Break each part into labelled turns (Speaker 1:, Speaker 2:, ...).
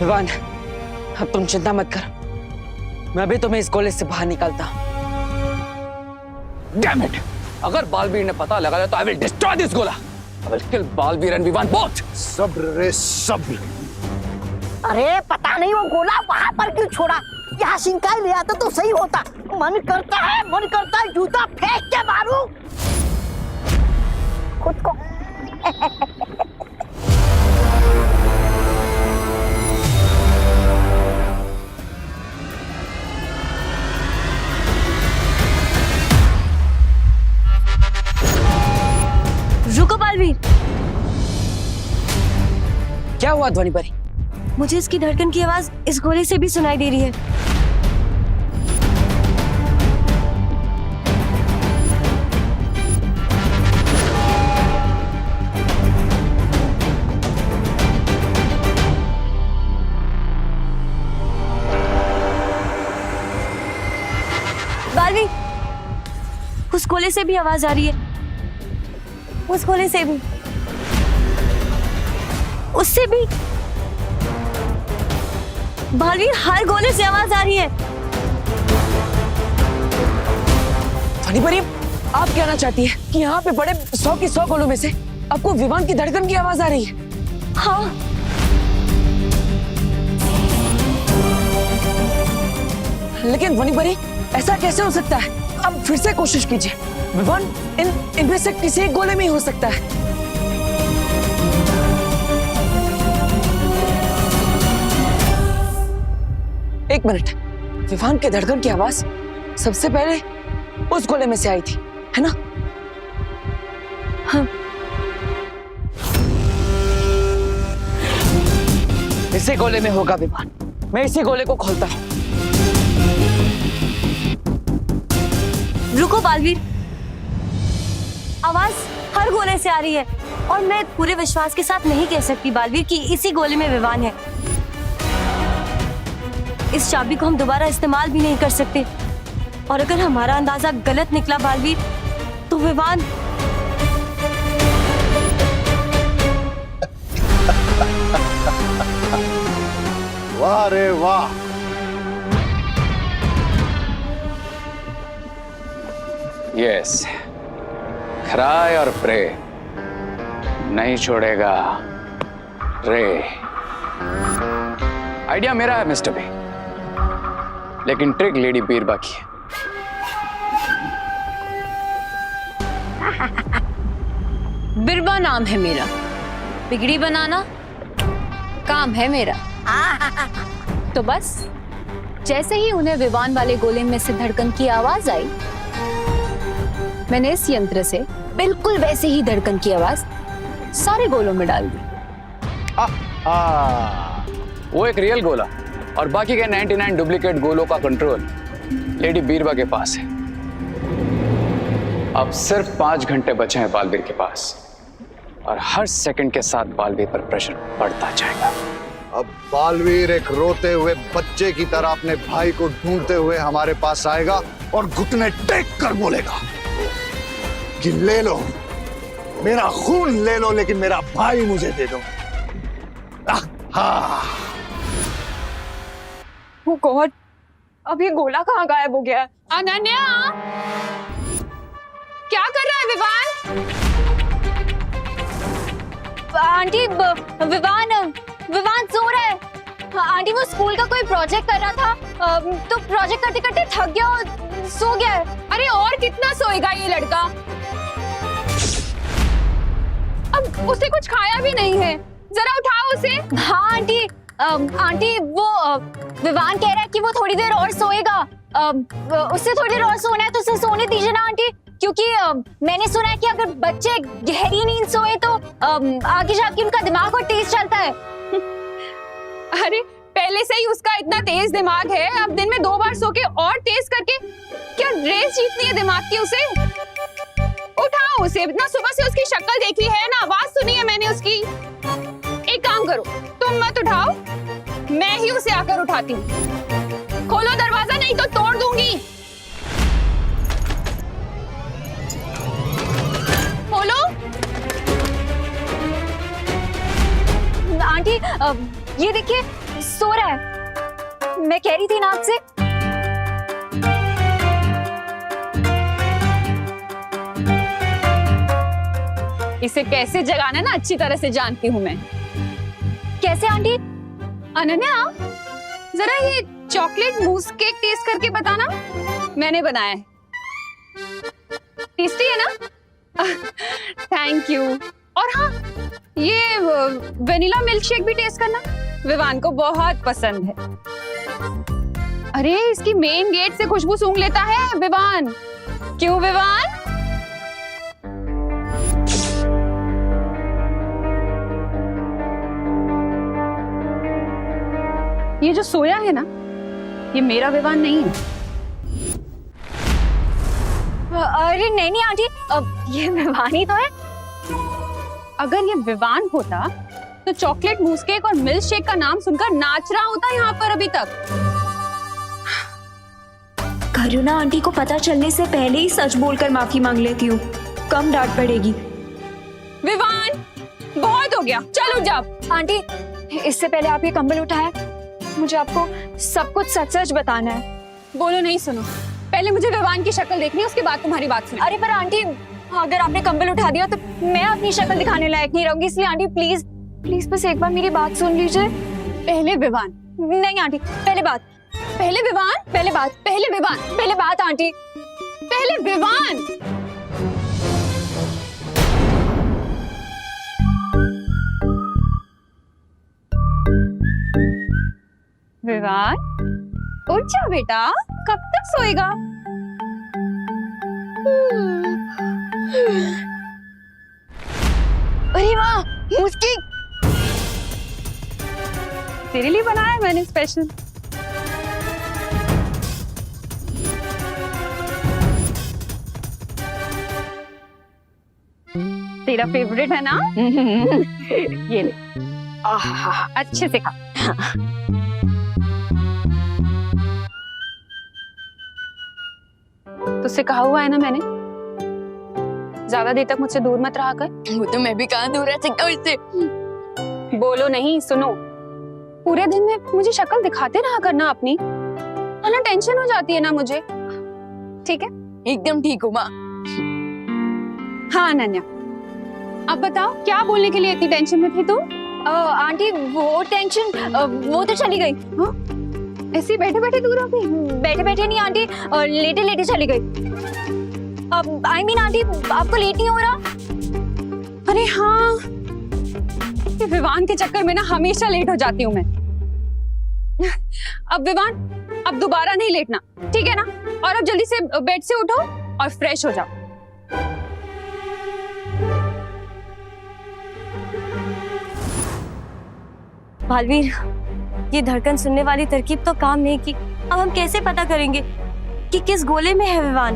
Speaker 1: विवान, अब तुम चिंता मत कर, मैं अभी तुम्हें इस कॉलेज से बाहर निकालता हूं। Damn it! अगर बालवीर ने पता लगा तो I will destroy this गोला। I will kill Baalveer and Vivaan both।
Speaker 2: सब्र रे सब्र।
Speaker 3: अरे पता नहीं वो गोला वहां पर क्यों छोड़ा, यहाँ सिंकाई ले आता तो सही होता। मन करता है जूता फेंक के मारूं खुद को।
Speaker 4: रुको बालवीर।
Speaker 1: क्या हुआ ध्वनि परी?
Speaker 4: मुझे इसकी धड़कन की आवाज इस गोले से भी सुनाई दे रही है। बालवीर, उस गोले से भी आवाज आ रही है, उस गोले से भी, उससे भी। बालवीर, हर गोले से आवाज आ रही है।
Speaker 1: ध्वनि परी, आप कहना चाहती है कि यहाँ पे बड़े 100 की 100 गोलों में से आपको विवान की धड़कन की आवाज आ रही है?
Speaker 4: हाँ।
Speaker 1: लेकिन ध्वनि परी, ऐसा कैसे हो सकता है? अब फिर से कोशिश कीजिए। विवान इनमें से किसी एक गोले में ही हो सकता है। एक मिनट, विवान के धड़कन की आवाज सबसे पहले उस गोले में से आई थी, है ना?
Speaker 4: हाँ।
Speaker 1: इसी गोले में होगा विवान। मैं इसी गोले को खोलता हूं।
Speaker 4: रुको बालवीर, आवाज हर गोले से आ रही है और मैं पूरे विश्वास के साथ नहीं कह सकती बालवीर कि इसी गोले में विवान है। इस चाबी को हम दोबारा इस्तेमाल भी नहीं कर सकते और अगर हमारा अंदाजा गलत निकला बालवीर, तो विवान।
Speaker 2: वाह रे वाह।
Speaker 5: यस, क्राई और प्रे नहीं छोड़ेगा रे। आइडिया मेरा है मिस्टर बे, लेकिन ट्रिक लेडी बीरबा की है।
Speaker 6: बिरबा नाम है मेरा, बिगड़ी बनाना काम है मेरा। तो बस जैसे ही उन्हें विवान वाले गोले में से धड़कन की आवाज आई, मैंने इस यंत्र से बिल्कुल वैसे ही धड़कन की आवाज सारे गोलों में डाल दी।
Speaker 5: वो एक रियल गोला और बाकी के 99 डुप्लीकेट गोलों का कंट्रोल लेडी बीरबा के पास है। अब सिर्फ 5 घंटे बचे हैं बालवीर के पास और हर सेकंड के साथ बालवीर पर प्रेशर बढ़ता जाएगा।
Speaker 2: अब बालवीर एक रोते हुए बच्चे की तरह अपने भाई को ढूंढते हुए हमारे पास आएगा और घुटने टेक कर बोलेगा कि ले लो मेरा खून, ले लो, लेकिन मेरा भाई मुझे दे दो।
Speaker 6: Oh God, अब ये गोला कहाँ गायब हो गया? अनन्या, क्या कर रहा है विवान? आंटी, विवान सो रहा है। आंटी, वो स्कूल का कोई प्रोजेक्ट कर रहा था, तो प्रोजेक्ट करते करते थक गया और सो गया है। अरे और कितना सोएगा ये लड़का? अब उसे कुछ खाया भी नहीं है, जरा उठाओ उसे। हाँ आंटी, आंटी वो विवान कह रहा है कि वो थोड़ी देर और सोएगा। उससे थोड़ी देर और सोना है तो उसे सोने दीजिए ना आंटी, क्योंकि मैंने सुना है कि अगर बच्चे गहरी नींद सोए तो आगे जाके उनका दिमाग और तेज चलता है। अरे पहले से ही उसका इतना तेज दिमाग है, अब दिन में 2 बार सो के और तेज करके क्या रेस जीतनी है दिमाग की उसे? उठाओ उसे, इतना सुबह से उसकी शक्ल देखी है ना, आवाज सुनी है मैंने उसकी। एक काम करो, तुम मत उठाओ, मैं ही उसे आकर उठाती हूँ। खोलो दरवाजा, नहीं तो तोड़ दूंगी। खोलो। आंटी, ये देखिए सो रहा है। मैं कह रही थी ना आपसे।
Speaker 7: इसे कैसे जगाना ना अच्छी तरह से जानती हूँ मैं।
Speaker 6: कैसे आंटी?
Speaker 7: अनन्या, जरा ये चॉकलेट मूस केक टेस्ट करके बताना, मैंने बनाया है। टेस्टी है ना? Thank you. और हाँ, ये वेनिला मिल्क शेक भी टेस्ट करना, विवान को बहुत पसंद है। अरे इसकी मेन गेट से खुशबू सूंघ लेता है विवान। क्यों विवान? ये जो सोया है ना, ये मेरा विवान नहीं है।
Speaker 6: अरे नहीं आंटी, ये विवान ही तो है।
Speaker 7: अगर ये विवान होता तो चॉकलेट मूस केक और मिल्क शेक का नाम सुनकर नाच रहा होता यहाँ पर अभी तक।
Speaker 4: करुणा आंटी को पता चलने से पहले ही सच बोलकर माफी मांग लेती हूँ, कम डांट पड़ेगी।
Speaker 7: विवान, बहुत हो गया, चलो जाओ।
Speaker 6: आंटी, इससे पहले आप ये कंबल उठाया, मुझे आपको सब कुछ सच सच बताना है।
Speaker 7: बोलो नहीं, सुनो, पहले मुझे विवान की शक्ल देखनी है, उसके बाद तुम्हारी बात सुनो।
Speaker 6: अरे पर आंटी, अगर आपने कंबल उठा दिया तो मैं अपनी शक्ल दिखाने लायक नहीं रहूंगी, इसलिए आंटी प्लीज प्लीज बस एक बार मेरी बात सुन लीजिए।
Speaker 7: पहले विवान।
Speaker 6: नहीं आंटी, पहले बात।
Speaker 7: पहले विवान।
Speaker 6: पहले बात।
Speaker 7: पहले विवान।
Speaker 6: पहले बात आंटी।
Speaker 7: पहले विवान। विवान, उठ जा बेटा, कब तक सोएगा?
Speaker 6: अरे वाह, मुस्की
Speaker 7: तेरे लिए बनाया है मैंने स्पेशल। तेरा फेवरेट है ना? ये ले। आहा, अच्छे से खा। तुझसे कहा हुआ है ना मैंने, ज्यादा देर तक मुझसे दूर मत रहा कर।
Speaker 6: वो तो मैं भी कहाँ दूर रह सकता हूँ इससे।
Speaker 7: बोलो नहीं, सुनो, पूरे दिन में मुझे शक्ल दिखाते रहा करना अपनी, वरना टेंशन हो जाती है ना मुझे। ठीक है?
Speaker 6: एकदम ठीक हूँ माँ।
Speaker 7: हाँ अनन्या, अब बताओ क्या बोलने के लिए इतनी टेंशन में थी तुम?
Speaker 6: आंटी वो टेंशन वो तो चली गई।
Speaker 7: हाँ? ऐसे बैठे बैठे दूर हो गई?
Speaker 6: बैठे बैठे नहीं आंटी, लेटे लेटे चली गई। अब आई मीन आंटी, आपको लेट नहीं हो रहा?
Speaker 7: अरे हाँ, ये विवान के चक्कर में ना हमेशा लेट हो जाती हूँ मैं। अब विवान, अब दोबारा नहीं लेटना, ठीक है ना? और अब जल्दी से बेड से उठो और फ्रेश हो जाओ।
Speaker 4: बालवीर, ये धड़कन सुनने वाली तरकीब तो काम नहीं की। अब हम कैसे पता करेंगे कि किस गोले में है विवान?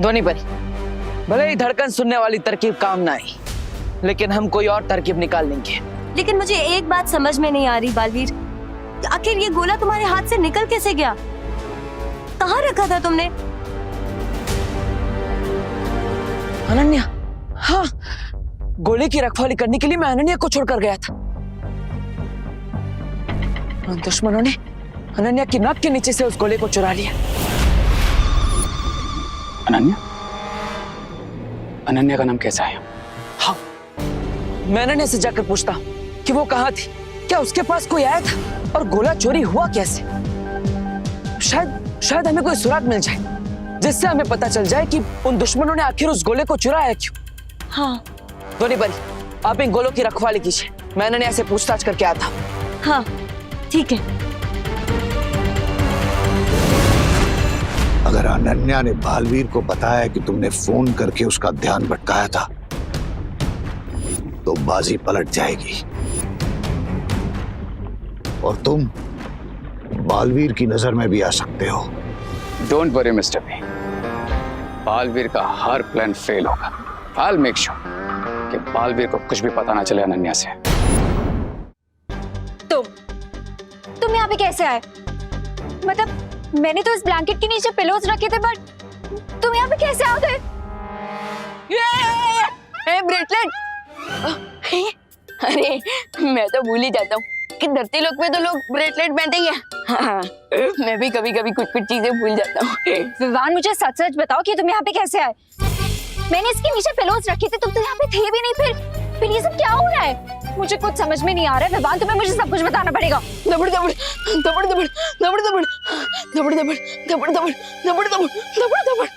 Speaker 1: ध्वनि परी, भले ही धड़कन सुनने वाली तरकीब काम ना आई, लेकिन हम कोई और तरकीब निकाल लेंगे।
Speaker 4: लेकिन मुझे एक बात समझ में नहीं आ रही बालवीर, आखिर ये गोला तुम्हारे हाथ से निकल कैसे गया? कहाँ रखा था तुमने?
Speaker 1: अनन्या, हाँ, गोले की रखवाली करने के लिए मैं अनन्या को छोड़कर गया था। उन दुश्मनों ने अनन्या की नाक के नीचे से उस गोले को चुरा लिया।
Speaker 5: अनन्या? अनन्या का नाम कैसा है?
Speaker 1: हाँ, मैं अनन्या से जाकर पूछता हूँ कि वो कहाँ थी, क्या उसके पास कोई आया था और गोला चोरी हुआ कैसे? शायद हमें कोई सुराग मिल जाए जिससे हमें पता चल जाए कि उन दुश्मनों ने आखिर उस गोले को चुराया क्यों।
Speaker 4: हाँ
Speaker 1: ध्वनि परी, आप इन गोलों की रखवाली कीजिए, मैं अनन्या से पूछताछ करके आता हूँ।
Speaker 4: हाँ ठीक है।
Speaker 2: अगर अनन्या ने बालवीर को बताया कि तुमने फोन करके उसका ध्यान भटकाया था, तो बाजी पलट जाएगी और तुम बालवीर की नजर में भी आ सकते हो।
Speaker 5: Don't worry mister B, Baalveer का हर प्लान फेल होगा। I'll make sure कि बालवीर को कुछ भी पता ना चले अनन्या से।
Speaker 6: तुम यहाँ पे कैसे आए? मतलब मैंने तो इस ब्लैंकेट के नीचे पिलोज रखे थे, बट तुम यहाँ पे कैसे आ गए? ब्रेसलेट!
Speaker 1: अरे मैं तो भूल ही जाता हूँ कि धरती लोक पे तो लोग ब्रेसलेट पहनते ही हैं। हाँ, मैं भी कभी कभी कुछ कुछ चीजें भूल जाता हूँ।
Speaker 6: विवान मुझे सच सच बताओ कि तुम यहाँ पे कैसे आए? मैंने इसके नीचे पिलोज रखी थी, तुम तो यहाँ पे थे भी नहीं। फिर ये सब क्या हो रहा है? मुझे कुछ समझ में नहीं आ रहा है विवान, तुम्हें मुझे सब कुछ बताना पड़ेगा।
Speaker 1: दबड़ दबड़ दबड़ दबड़ दबड़ दबड़ दबड़ दबड़ दबड़ दबड़ दबड़ दबड़ दबड़ दबड़ दबड़ दबड़।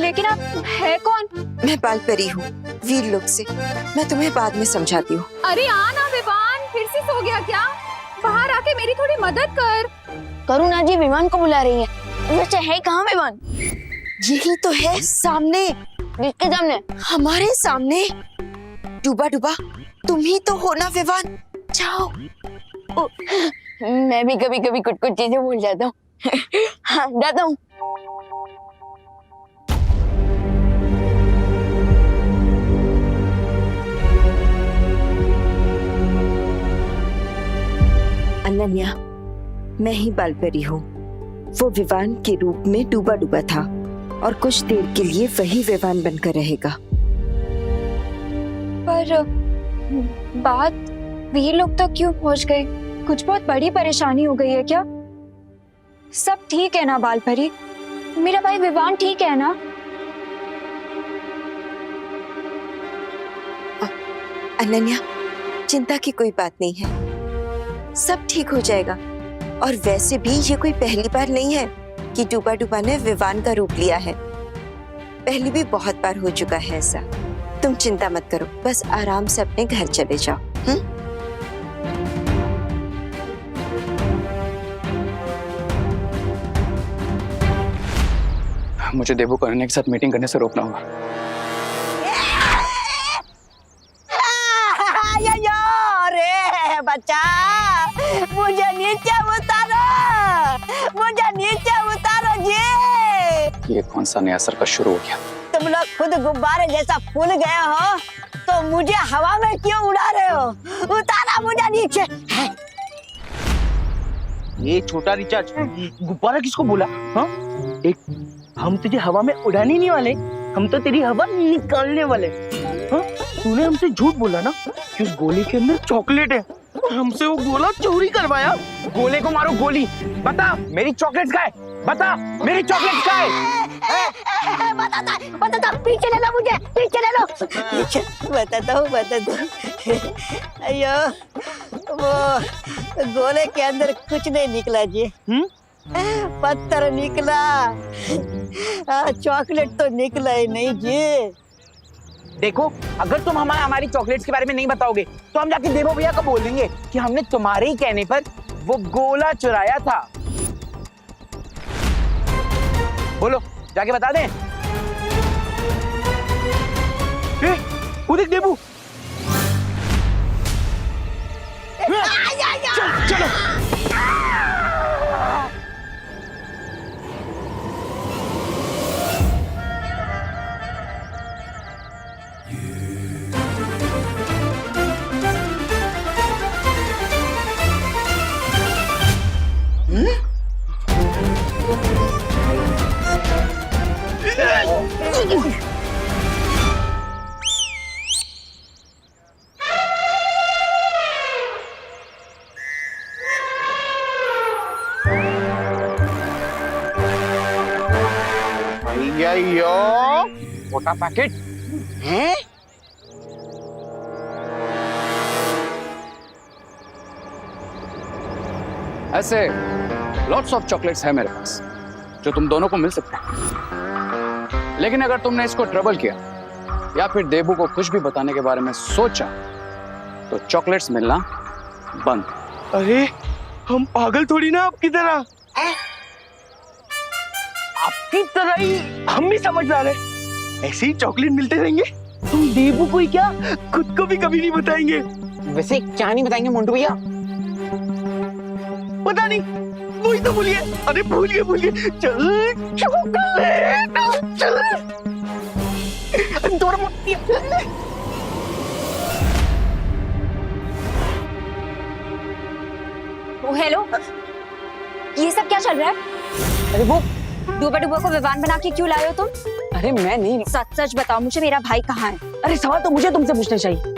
Speaker 6: लेकिन आप है कौन?
Speaker 8: मैं बाल परी हूँ, वीर लोक से। मैं तुम्हें बाद में समझाती हूँ।
Speaker 6: अरे आना विवान, फिर से सो गया क्या? बाहर आके मेरी थोड़ी मदद कर।
Speaker 1: करुणा जी विमान को बुला रही है। वैसे है कहाँ विमान?
Speaker 8: यही तो है, सामने।
Speaker 1: किसके सामने?
Speaker 8: हमारे सामने। डूबा डूबा तुम ही तो हो ना विवान, जाओ।
Speaker 1: मैं भी कभी कभी कुछ कुछ चीजें भूल जाता हूँ। हाँ जाता हूँ।
Speaker 8: अनन्या, मैं ही बालपरी हूँ। वो विवान के रूप में डूबा डूबा था और कुछ देर के लिए वही विवान बनकर रहेगा।
Speaker 6: पर बात वीर लोग तक क्यों पहुंच गई? कुछ बहुत बड़ी परेशानी हो गई है क्या? सब ठीक है ना बालपरी? मेरा भाई विवान ठीक है ना?
Speaker 8: अनन्या, चिंता की कोई बात नहीं है, सब ठीक हो जाएगा। और वैसे भी ये कोई पहली बार नहीं है कि डूबा डूबा ने विवान का रूप लिया है। पहले भी बहुत बार हो चुका है ऐसा। तुम चिंता मत करो, बस आराम से अपने घर चले जाओ।
Speaker 5: मुझे देवू को अनन्या के साथ मीटिंग करने से रोकना होगा।
Speaker 3: अरे बच्चा, मुझे नीचे उतारो, मुझे नीचे उतारो जी।
Speaker 5: ये कौन सा नया सर्कस शुरू हो गया?
Speaker 3: तुम लोग खुद गुब्बारे जैसा फूल गए हो तो मुझे हवा में क्यों उड़ा रहे हो? उतारा मुझे नीचे।
Speaker 9: ये छोटा रिचार्ज, गुब्बारा किसको बोला? हाँ, एक हम तुझे हवा में उड़ाने नहीं वाले, हम तो तेरी हवा निकालने वाले। हाँ, तूने हमसे झूठ बोला ना कि उस गोले के अंदर चॉकलेट है और हमसे वो गोला चोरी करवाया। गोले को मारो गोली। बता मेरी चॉकलेट का है, बता मेरी चॉकलेट का है।
Speaker 3: बताता, पीछे ले लो मुझे, पीछे ले लो। पीछे बताता हूँ। अयो, वो गोले के अंदर कुछ नहीं निकला जी। पत्थर निकला, चॉकलेट तो निकला ही नहीं जी।
Speaker 9: देखो, अगर तुम हमारी चॉकलेट्स के बारे में नहीं बताओगे तो हम जाके देवो भैया को बोल देंगे कि हमने तुम्हारे ही कहने पर वो गोला चुराया था। बोलो, जाके बता दें। वो देख देवू। चलो।
Speaker 2: मोटा पैकेट
Speaker 9: हैं?
Speaker 5: ऐसे लॉट्स ऑफ चॉकलेट्स है मेरे पास जो तुम दोनों को मिल सकते हैं, लेकिन अगर तुमने इसको ट्रबल किया या फिर देबू को कुछ भी बताने के बारे में सोचा तो चॉकलेट्स मिलना बंद।
Speaker 9: अरे हम पागल थोड़ी ना आपकी तरह। आपकी तरह ही हम भी समझदार हैं। ऐसे ही चॉकलेट मिलते रहेंगे। तुम देबू को ही क्या, खुद को भी कभी नहीं बताएंगे। वैसे क्या नहीं बताएंगे मोंटू भैया? पता नहीं, वही तो भूलिए। अरे भूलिए। चल चॉकलेट, चल। थोड़ा मोटी।
Speaker 6: हेलो, ये सब क्या चल रहा है?
Speaker 9: अरे वो
Speaker 6: डूबा डूबा को विवान बना के क्यों लाए हो तुम?
Speaker 1: अरे मैं नहीं।
Speaker 6: सच सच बताओ मुझे, मेरा भाई कहाँ है?
Speaker 1: अरे सवाल तो मुझे तुमसे पूछना चाहिए।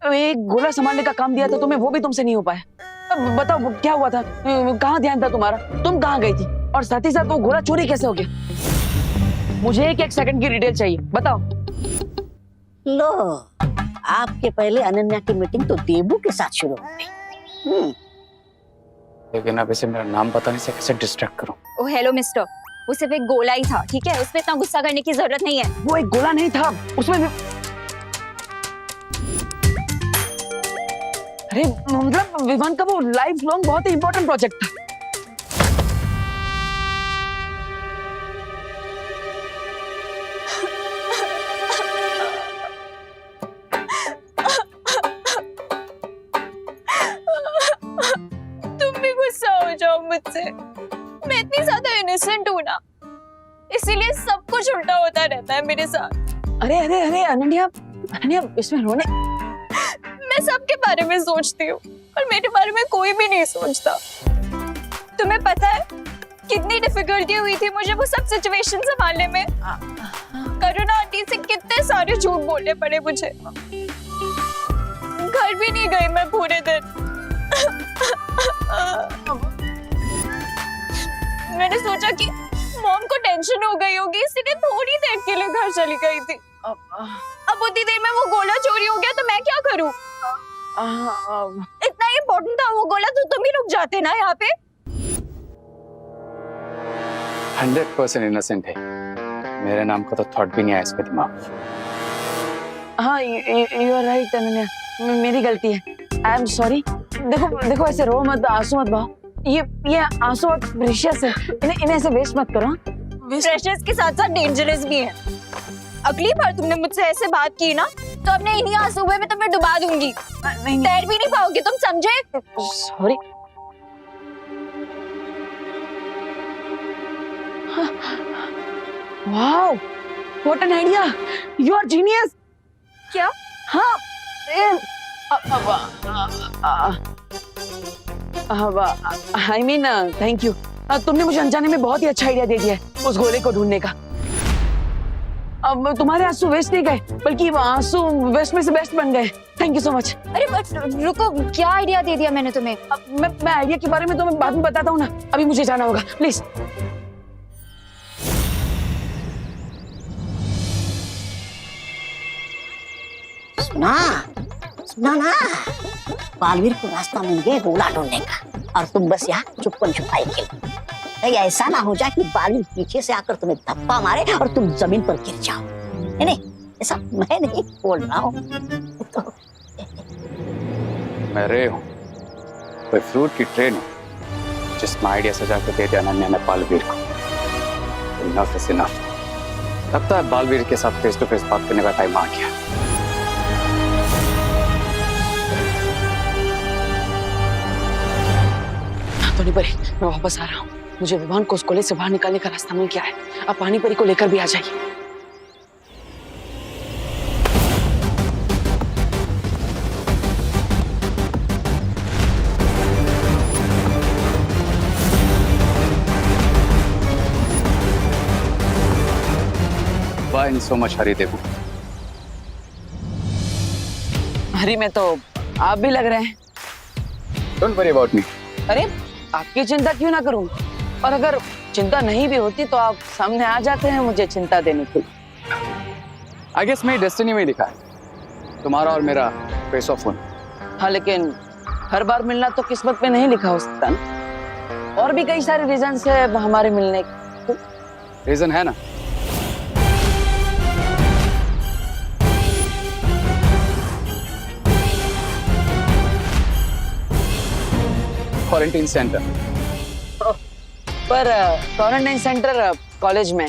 Speaker 1: एक गोला संभालने का काम दिया था तुम्हें, वो भी तुमसे नहीं हो पाया। अब बताओ क्या हुआ था, कहाँ ध्यान था तुम्हारा, तुम कहाँ गई थी, और साथ ही साथ वो गोला चोरी कैसे हो गया? मुझे एक सेकंड की डिटेल चाहिए, बताओ।
Speaker 3: लो, आपके पहले अनन्या की मीटिंग तो देबू के साथ शुरू हो गई।
Speaker 5: लेकिन अब इसे मेरा नाम बताने से कैसे डिस्ट्रैक्ट करूं?
Speaker 6: ओ हेलो मिस्टर, वो सिर्फ एक गोला ही था, ठीक है? उसमें इतना गुस्सा करने की जरूरत नहीं है।
Speaker 1: वो एक गोला नहीं था, उसमें अरे मतलब विवान का वो लाइफ लॉन्ग बहुत ही इंपॉर्टेंट प्रोजेक्ट था।
Speaker 6: तुम भी गुस्सा हो जाओ मुझसे, मैं इतनी ज्यादा इनोसेंट हूँ ना, इसीलिए सब कुछ उल्टा होता रहता है मेरे साथ।
Speaker 1: अरे अरे अरे अनन्या, अनन्या इसमें रोने।
Speaker 6: मैं सबके बारे में सोचती हूँ और मेरे बारे में कोई भी नहीं सोचता। तुम्हें पता है कितनी डिफिकल्टी हुई थी मुझे वो सब सिचुएशन संभालने में? करुणा आंटी से कितने सारे झूठ बोलने पड़े मुझे। घर भी नहीं गई मैं पूरे दिन। मैंने सोचा कि मॉम को टेंशन हो गई होगी, इसलिए थोड़ी देर के लिए घर चली गई थी। अब उतनी देर में वो गोला चोरी हो गया तो मैं क्या करूं? इतना इम्पोर्टेंट था वो गोला तो तुम ही रुक जाते ना यहाँ पे।
Speaker 5: 100% इनोसेंट है, मेरे नाम का तो थॉट भी नहीं आया इसके दिमाग।
Speaker 1: हाँ यू आर राइट अनन्या, मेरी गलती है, आई एम सॉरी। देखो देखो ऐसे रो मत, आंसू मत बहाओ, ये आंसू बहुत प्रेशियस है, इन्हें ऐसे वेस्ट मत करो।
Speaker 6: प्रेशियस के साथ साथ डेंजरस भी है। अगली बार तुमने मुझसे ऐसे बात की ना तो अपने इन्हीं आंसू में तुम्हें डुबा दूंगी, तैर भी नहीं पाओगे तुम, समझे?
Speaker 1: Sorry. Wow, what an idea, you are genius.
Speaker 6: क्या?
Speaker 1: हाँ आई मीन थैंक यू, तुमने मुझे अनजाने में बहुत ही अच्छा आइडिया दे दिया है उस गोले को ढूंढने का। अब तुम्हारे आंसू वेस्ट नहीं गए, बल्कि आंसू वेस्ट में से बेस्ट बन गए। Thank you so much.
Speaker 6: अरे बट रुको, क्या आइडिया दे दिया मैंने तुम्हें?
Speaker 1: मैं आइडिया के बारे में तुम्हें बाद में बताता हूँ ना, अभी मुझे जाना होगा, प्लीज।
Speaker 3: सुना सुना ना, बालवीर को रास्ता मिल गया गोला ढूंढने का, और तुम बस यहाँ चुप्पन छुपाई खेलो। कहीं ऐसा ना हो जाए कि बालवीर पीछे से आकर तुम्हें धप्पा मारे और तुम जमीन पर गिर जाओ। नहीं, ऐसा मैं नहीं बोल रहा हूँ। तो
Speaker 5: मैं रे हूँ, कोई फ्रूट की ट्रेन है जिसमें आइडिया सजा के दे दिया अनन्या ने बालवीर को। Enough is enough. लगता है बालवीर के साथ फेस टू फेस बात करने का टाइम आ गया।
Speaker 1: तो नहीं परी, मैं वापस आ रहा हूँ। मुझे विवान को उस गोले से बाहर निकालने का रास्ता मिल गया है। आप पानी परी को लेकर भी आ जाइए।
Speaker 5: Why so much हरी देबू?
Speaker 1: हरी में तो आप भी लग रहे हैं।
Speaker 5: Don't worry about me.
Speaker 1: अरे आपकी चिंता क्यों ना करूं, और अगर चिंता नहीं भी होती तो आप सामने आ जाते हैं मुझे चिंता देने के लिए।
Speaker 5: I guess मेरी डेस्टिनी में लिखा है तुम्हारा और मेरा फेस ऑफ होना।
Speaker 1: हाँ लेकिन हर बार मिलना तो किस्मत में नहीं लिखा हो सकता ना, और भी कई सारे रीजन है हमारे मिलने के।
Speaker 5: रीजन है ना? Quarantine centre.
Speaker 1: पर क्वारंटाइन सेंटर कॉलेज में,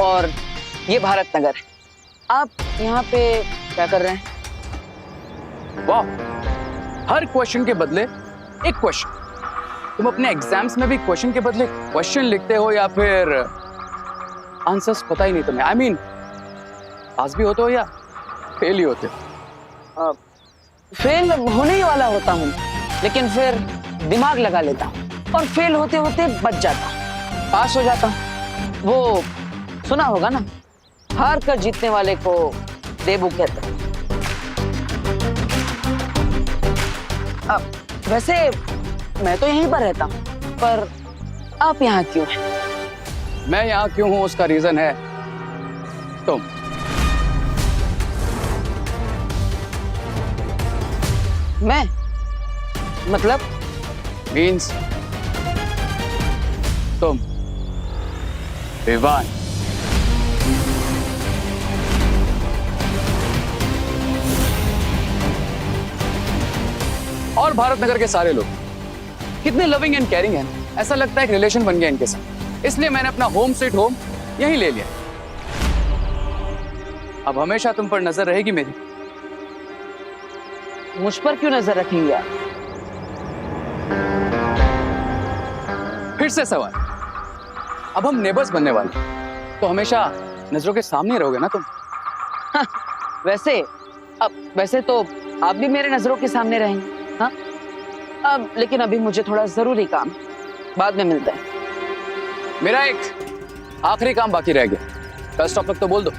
Speaker 1: और ये भारत नगर है। आप यहाँ पे क्या कर रहे हैं?
Speaker 5: वाह, हर क्वेश्चन के बदले एक क्वेश्चन। तुम अपने एग्जाम्स में भी क्वेश्चन के बदले क्वेश्चन लिखते हो या फिर आंसर्स पता ही नहीं तुम्हें? आई मीन पास भी होते हो या फेल ही होते हो?
Speaker 1: फेल होने ही वाला होता हूँ, लेकिन फिर दिमाग लगा लेता हूँ और फेल होते होते बच जाता हूँ, पास हो जाता हूँ। वो सुना होगा ना, हार कर जीतने वाले को देबू कहते हैं। वैसे मैं तो यहीं पर रहता हूँ, पर आप यहाँ क्यों हैं?
Speaker 5: मैं यहाँ क्यों हूँ उसका रीजन है तुम।
Speaker 1: मैं मतलब
Speaker 5: मीन्स तुम विवान। और भारत नगर के सारे लोग कितने लविंग एंड केयरिंग हैं, ऐसा लगता है एक रिलेशन बन गया इनके साथ। इसलिए मैंने अपना होम स्वीट होम यहीं ले लिया। अब हमेशा तुम पर नजर रहेगी मेरी।
Speaker 1: मुझ पर क्यों नजर रखेंगे आप?
Speaker 5: फिर से सवाल। अब हम नेबर्स बनने वाले, तो हमेशा नजरों के सामने रहोगे ना तुम।
Speaker 1: वैसे तो आप भी मेरे नजरों के सामने रहेंगे। हाँ, अब लेकिन अभी मुझे थोड़ा जरूरी काम है, बाद में मिलते हैं।
Speaker 5: मेरा एक आखिरी काम बाकी रह गया। बेस्ट ऑफ लक तो बोल दो।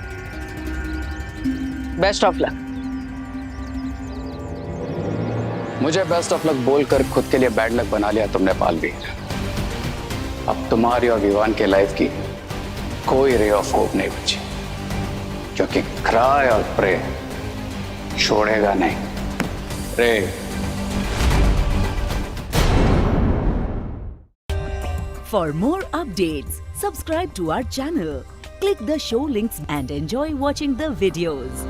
Speaker 1: Best of luck.
Speaker 5: मुझे बेस्ट ऑफ लक बोलकर खुद के लिए बैड लक बना लिया तुमने पालवीर। अब तुम्हारी और विवान के लाइफ की कोई रे ऑफ होप नहीं बची, क्योंकि क्राई और प्रे छोड़ेगा नहीं रे।
Speaker 10: For more updates, subscribe to our channel, click the show links and enjoy watching the videos.